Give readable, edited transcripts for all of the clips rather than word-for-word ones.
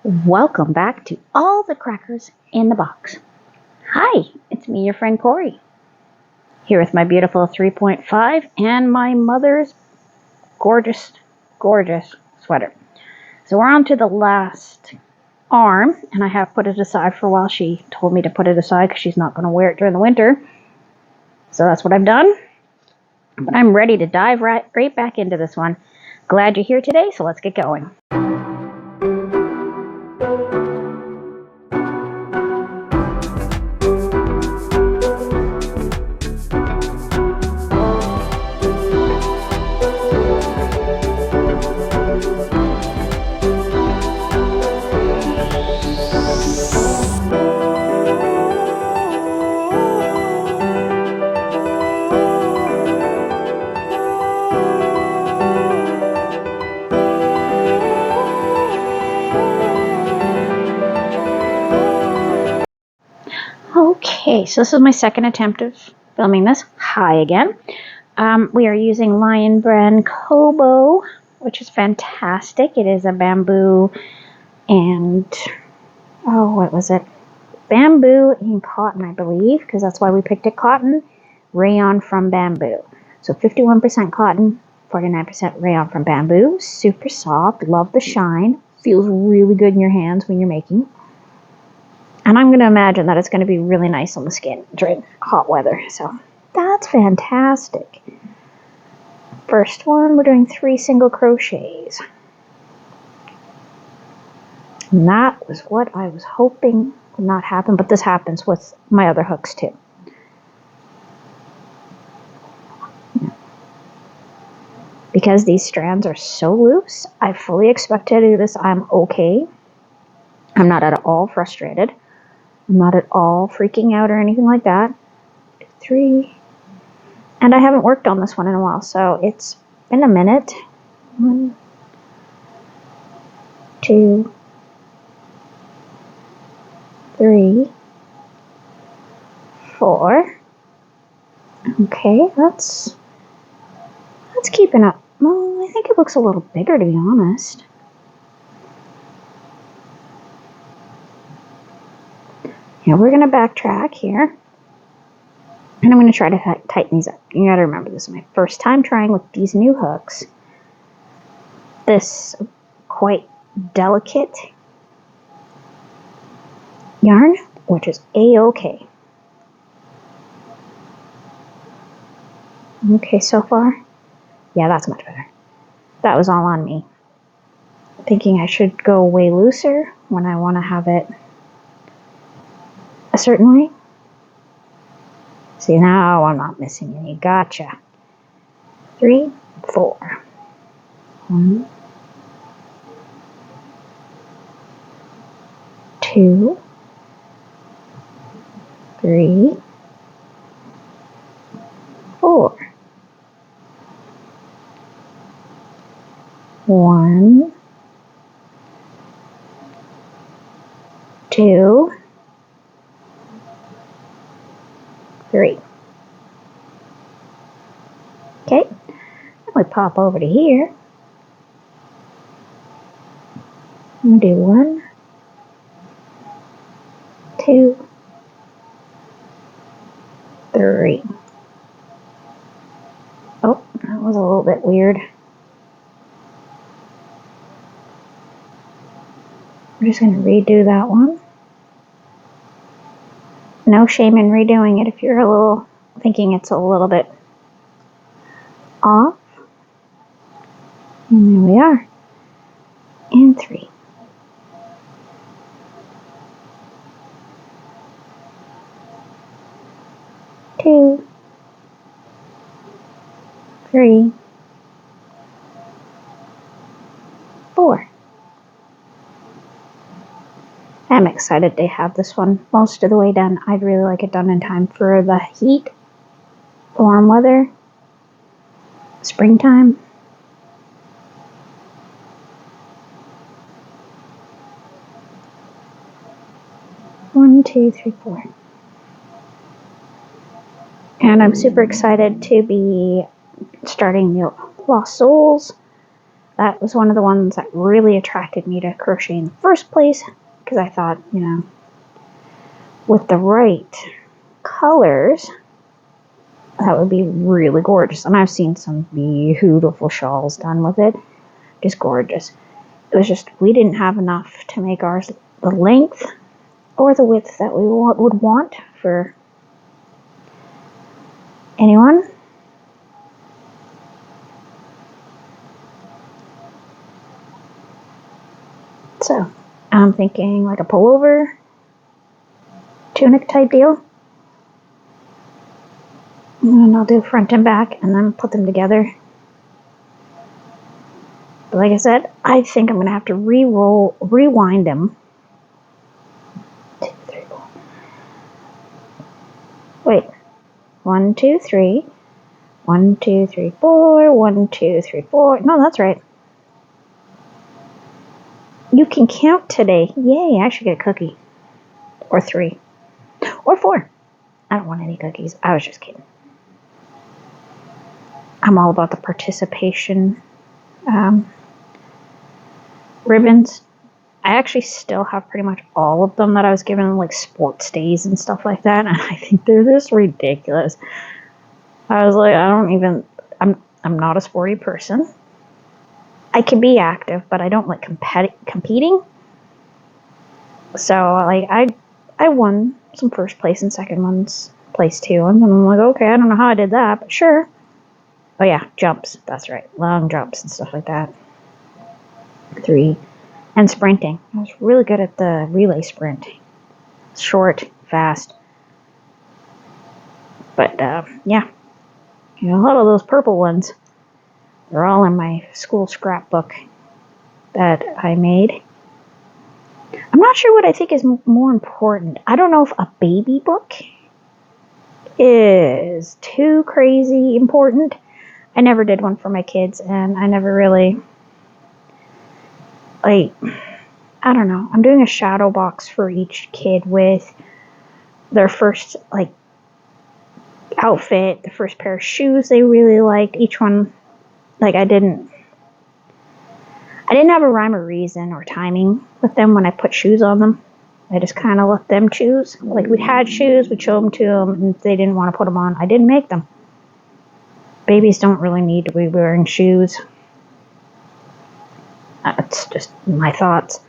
Welcome back to All the Crackers in the Box. Hi, it's me, your friend Corey, here with my beautiful 3.5 and my mother's gorgeous, gorgeous sweater. So we're on to the last arm, and I have put it aside for a while. She told me to put it aside because she's not going to wear it during the winter. So that's what I've done. But I'm ready to dive right back into this one. Glad you're here today, so let's get going. Okay, so this is my second attempt of filming this. Hi again. We are using Lion Brand Kobo, which is fantastic. It is a bamboo and, what was it? Bamboo and cotton, I believe, because that's why we picked it cotton. Rayon from bamboo. So 51% cotton, 49% rayon from bamboo. Super soft. Love the shine. Feels really good in your hands when you're making. And I'm going to imagine that it's going to be really nice on the skin during hot weather. So that's fantastic. First one, we're doing 3 single crochets. And that was what I was hoping would not happen, but this happens with my other hooks too. Because these strands are so loose, I fully expect to do this. I'm okay. I'm not at all frustrated. I'm not at all freaking out or anything like that. 3. And I haven't worked on this one in a while, so it's been a minute. 1, 2, 3, 4. Okay, that's keeping up. Well, I think it looks a little bigger, to be honest. Yeah, we're going to backtrack here. And I'm going to try to tighten these up. You got to remember, this is my first time trying with these new hooks. This quite delicate yarn, which is A-okay. Okay, so far? Yeah, that's much better. That was all on me. Thinking I should go way looser when I want to have it a certain way. See, now I'm not missing any. Gotcha. 3, 4. 1, 2, 3, 4. 1, 2, 3. Okay, then we pop over to here. I'm going to do 1, 2, 3. Oh, that was a little bit weird. I'm just going to redo that one. No shame in redoing it if you're a little thinking it's a little bit off. And there we are. And 3. Two, 3, 4. I'm excited to have this one most of the way done. I'd really like it done in time for the heat, warm weather, springtime. One, 2, 3, 4. And I'm super excited to be starting the Lost Souls that was one of the ones that really attracted me to crochet in the first place, because I thought, you know, with the right colors, that would be really gorgeous. And I've seen some beautiful shawls done with it. Just gorgeous. It was just, we didn't have enough to make ours the length or the width that we would want for anyone. So I'm thinking like a pullover, tunic type deal. And I'll do front and back and then put them together. But like I said, I think I'm going to have to rewind them. 2, 3, 4. Wait. 1, 2, 3. 1, 2, 3, 4. 1, 2, 3, 4. No, that's right. You can count today. Yay, I should get a cookie. Or 3. Or 4. I don't want any cookies. I was just kidding. I'm all about the participation ribbons. I actually still have pretty much all of them that I was given, like sports days and stuff like that, and I think they're just ridiculous. I was like, I'm not a sporty person. I can be active, but I don't like competing. So like I won some first place and second ones, place 2, and I'm like, okay, I don't know how I did that, but sure. Oh yeah, jumps. That's right, long jumps and stuff like that. 3. And sprinting. I was really good at the relay sprint. Short, fast. But yeah, you know, a lot of those purple ones, they're all in my school scrapbook that I made. I'm not sure what I think is more important. I don't know if a baby book is too crazy important. I never did one for my kids, and I never really, like, I don't know. I'm doing a shadow box for each kid with their first, like, outfit, the first pair of shoes they really liked. Each one, like, I didn't have a rhyme or reason or timing with them when I put shoes on them. I just kind of let them choose. Like, we had shoes, we'd show them to them, and if they didn't want to put them on, I didn't make them. Babies don't really need to be wearing shoes. It's just my thoughts.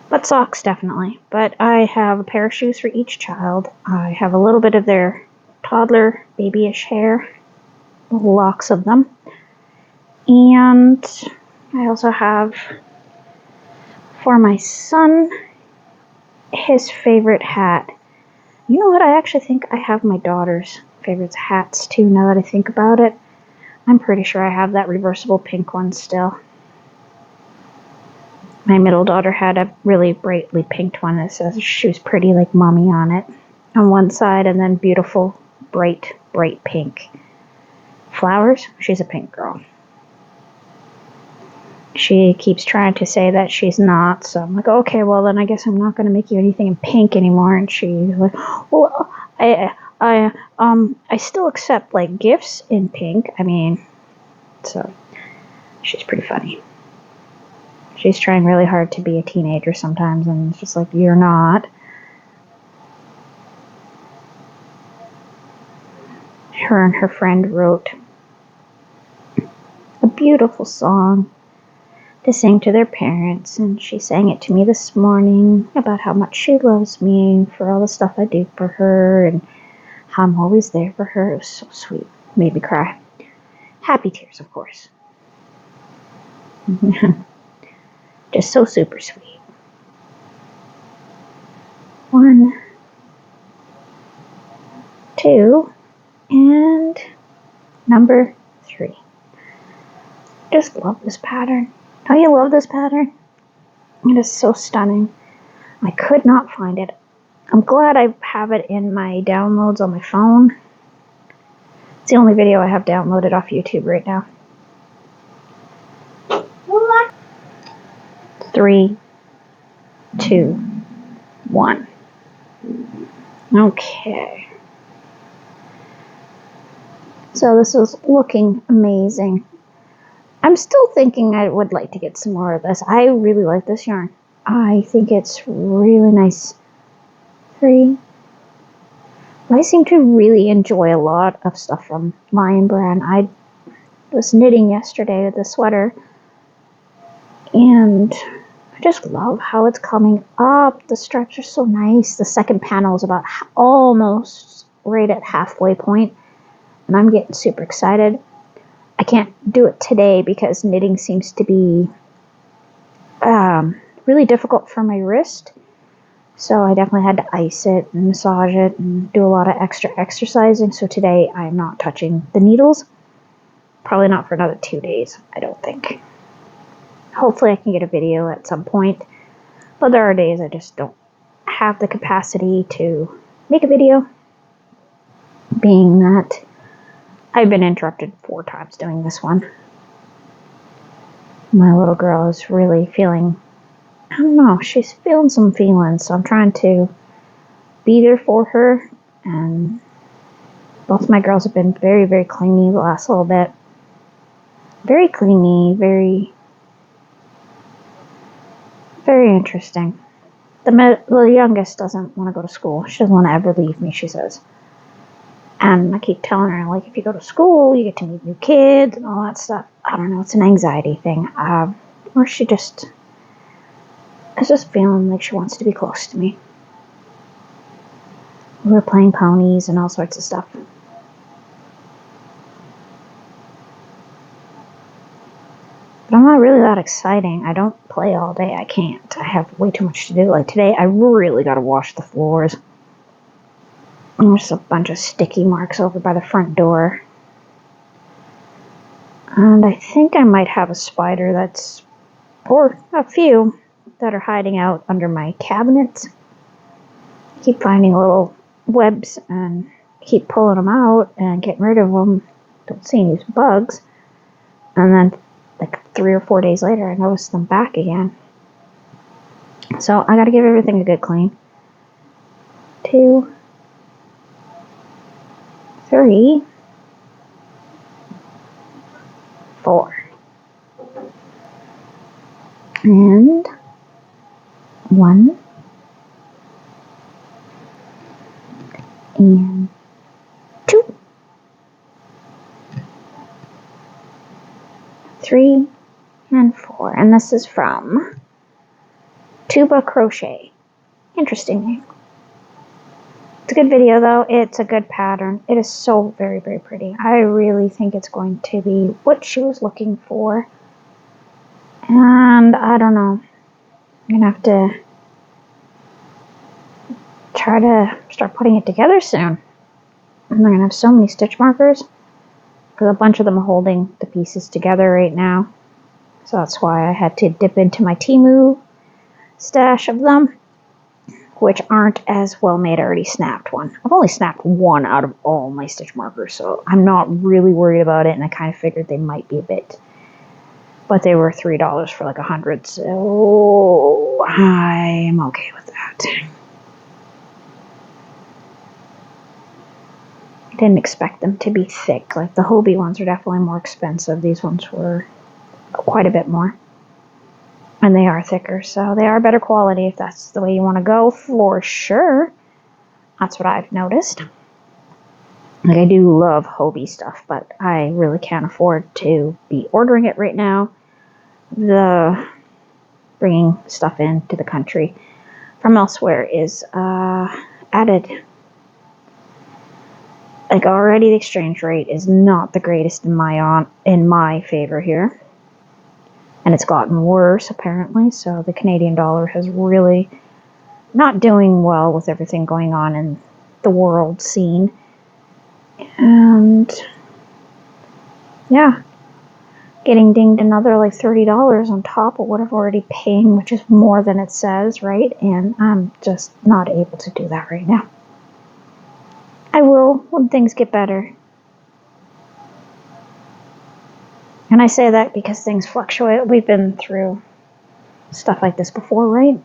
But socks, definitely. But I have a pair of shoes for each child. I have a little bit of their toddler, babyish hair, locks of them. And I also have, for my son, his favorite hat. You know what? I actually think I have my daughter's favorite hats too, now that I think about it. I'm pretty sure I have that reversible pink one still. My middle daughter had a really brightly pinked one that says she was pretty like mommy on it on one side, and then beautiful bright pink flowers. She's a pink girl. She keeps trying to say that she's not, so I'm like, okay, well then I guess I'm not going to make you anything in pink anymore. And she's like, well, I still accept like gifts in pink. I mean, so she's pretty funny. She's trying really hard to be a teenager sometimes, and it's just like, you're not. Her and her friend wrote a beautiful song to sing to their parents, and she sang it to me this morning about how much she loves me for all the stuff I do for her and how I'm always there for her. It was so sweet. Made me cry. Happy tears, of course. Just so super sweet. 1, 2, and number 3. Just love this pattern. Don't you love this pattern? It is so stunning. I could not find it. I'm glad I have it in my downloads on my phone. It's the only video I have downloaded off YouTube right now. 3, 2, 1. Okay. So this is looking amazing. I'm still thinking I would like to get some more of this. I really like this yarn. I think it's really nice. 3. I seem to really enjoy a lot of stuff from Lion Brand. I was knitting yesterday with the sweater, and I just love how it's coming up. The stripes are so nice. The second panel is about almost right at halfway point, and I'm getting super excited. I can't do it today because knitting seems to be really difficult for my wrist. So I definitely had to ice it and massage it and do a lot of extra exercising. So today I'm not touching the needles. Probably not for another 2 days, I don't think. Hopefully I can get a video at some point. But there are days I just don't have the capacity to make a video. Being that I've been interrupted 4 times doing this one. My little girl is really feeling, I don't know, she's feeling some feelings. So I'm trying to be there for her. And both my girls have been very, very clingy the last little bit. Very clingy, very, very interesting. The youngest doesn't want to go to school. She doesn't want to ever leave me, she says. And I keep telling her, like, if you go to school, you get to meet new kids and all that stuff. I don't know, it's an anxiety thing. Or she just is just feeling like she wants to be close to me. We were playing ponies and all sorts of stuff. But I'm not really that exciting. I don't play all day. I can't. I have way too much to do. Like today, I really got to wash the floors. And there's a bunch of sticky marks over by the front door. And I think I might have a spider that's, or a few, that are hiding out under my cabinets. I keep finding little webs and keep pulling them out and getting rid of them. Don't see any bugs. And then like 3 or 4 days later, I noticed them back again. So I gotta give everything a good clean. 2, 3, 4. And 1. And 2. 3 and 4. And this is from Tuba Crochet. Interesting name. It's a good video though. It's a good pattern. It is so very, very pretty. I really think it's going to be what she was looking for. And I don't know. I'm going to have to try to start putting it together soon. And I'm going to have so many stitch markers. Because a bunch of them are holding the pieces together right now. So that's why I had to dip into my Temu stash of them, which aren't as well made. I already snapped one. I've only snapped one out of all my stitch markers, so I'm not really worried about it, and I kind of figured they might be a bit. But they were $3 for like 100, so I'm okay with that. Didn't expect them to be thick. Like the Hobie ones are definitely more expensive. These ones were quite a bit more. And they are thicker, so they are better quality if that's the way you want to go, for sure. That's what I've noticed. Like, I do love Hobie stuff, but I really can't afford to be ordering it right now. The bringing stuff into the country from elsewhere is added. Like, already the exchange rate is not the greatest in my favor here. And it's gotten worse, apparently, so the Canadian dollar has really not doing well with everything going on in the world scene. And yeah, getting dinged another like $30 on top of what I've already paying, which is more than it says, right? And I'm just not able to do that right now. I will when things get better. And I say that because things fluctuate. We've been through stuff like this before, right?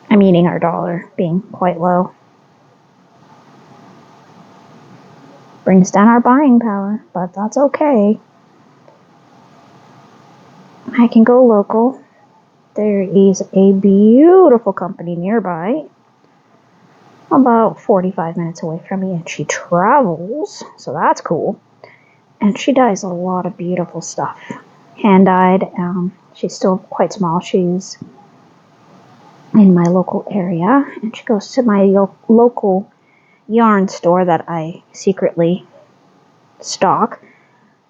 I'm eating our dollar being quite low. Brings down our buying power, but that's okay. I can go local. There is a beautiful company nearby, about 45 minutes away from me, and she travels, so that's cool. And she dyes a lot of beautiful stuff. Hand-dyed. She's still quite small. She's in my local area, and she goes to my local yarn store that I secretly stock.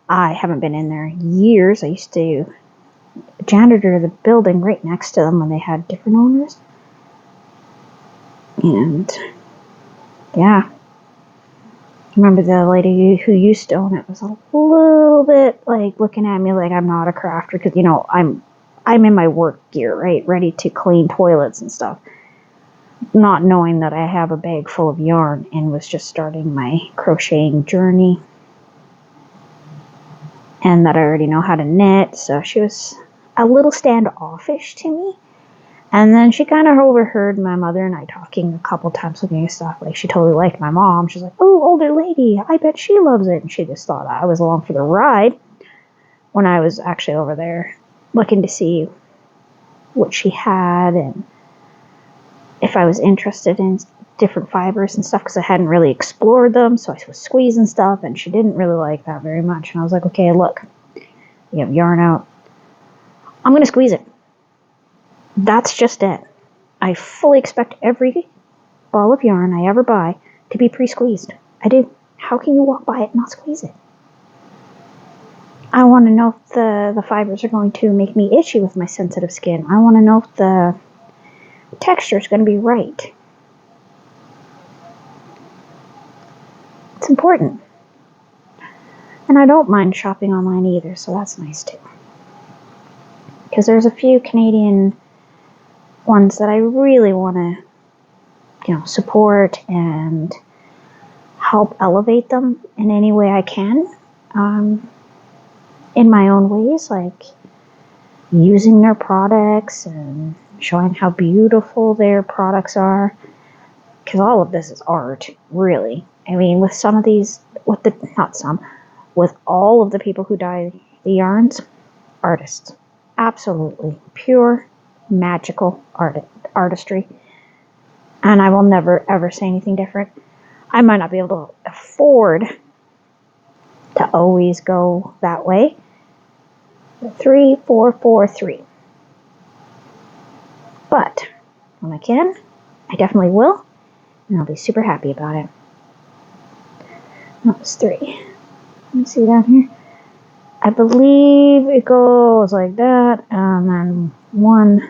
I haven't been in there in years. I used to janitor the building right next to them when they had different owners. And yeah, I remember the lady who used to own it was a little bit like looking at me like I'm not a crafter, because you know I'm in my work gear, right, ready to clean toilets and stuff, not knowing that I have a bag full of yarn and was just starting my crocheting journey, and that I already know how to knit. So she was a little standoffish to me. And then she kind of overheard my mother and I talking a couple times, looking at stuff. Like, she totally liked my mom. She's like, oh, older lady, I bet she loves it. And she just thought I was along for the ride, when I was actually over there looking to see what she had and if I was interested in different fibers and stuff, because I hadn't really explored them. So I was squeezing stuff, and she didn't really like that very much. And I was like, okay, look, you have yarn out. I'm going to squeeze it. That's just it. I fully expect every ball of yarn I ever buy to be pre-squeezed. I do. How can you walk by it and not squeeze it? I want to know if the fibers are going to make me itchy with my sensitive skin. I want to know if the texture is going to be right. It's important. And I don't mind shopping online either, so that's nice too. Because there's a few Canadian ones that I really want to, support and help elevate them in any way I can, in my own ways, like using their products and showing how beautiful their products are. Because all of this is art, really. I mean, with some of these, with all of the people who dye the yarns, artists. Absolutely pure, magical artistry. And I will never, ever say anything different. I might not be able to afford to always go that way. 3, 4, 4, 3. But when I can, I definitely will. And I'll be super happy about it. That was 3. Let me see down here. I believe it goes like that, and then 1,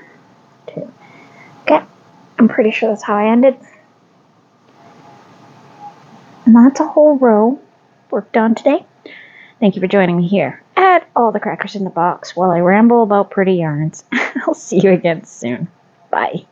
2. Okay, I'm pretty sure that's how I ended. And that's a whole row worked on today. Thank you for joining me here at All the Crackers in the Box while I ramble about pretty yarns. I'll see you again soon. Bye.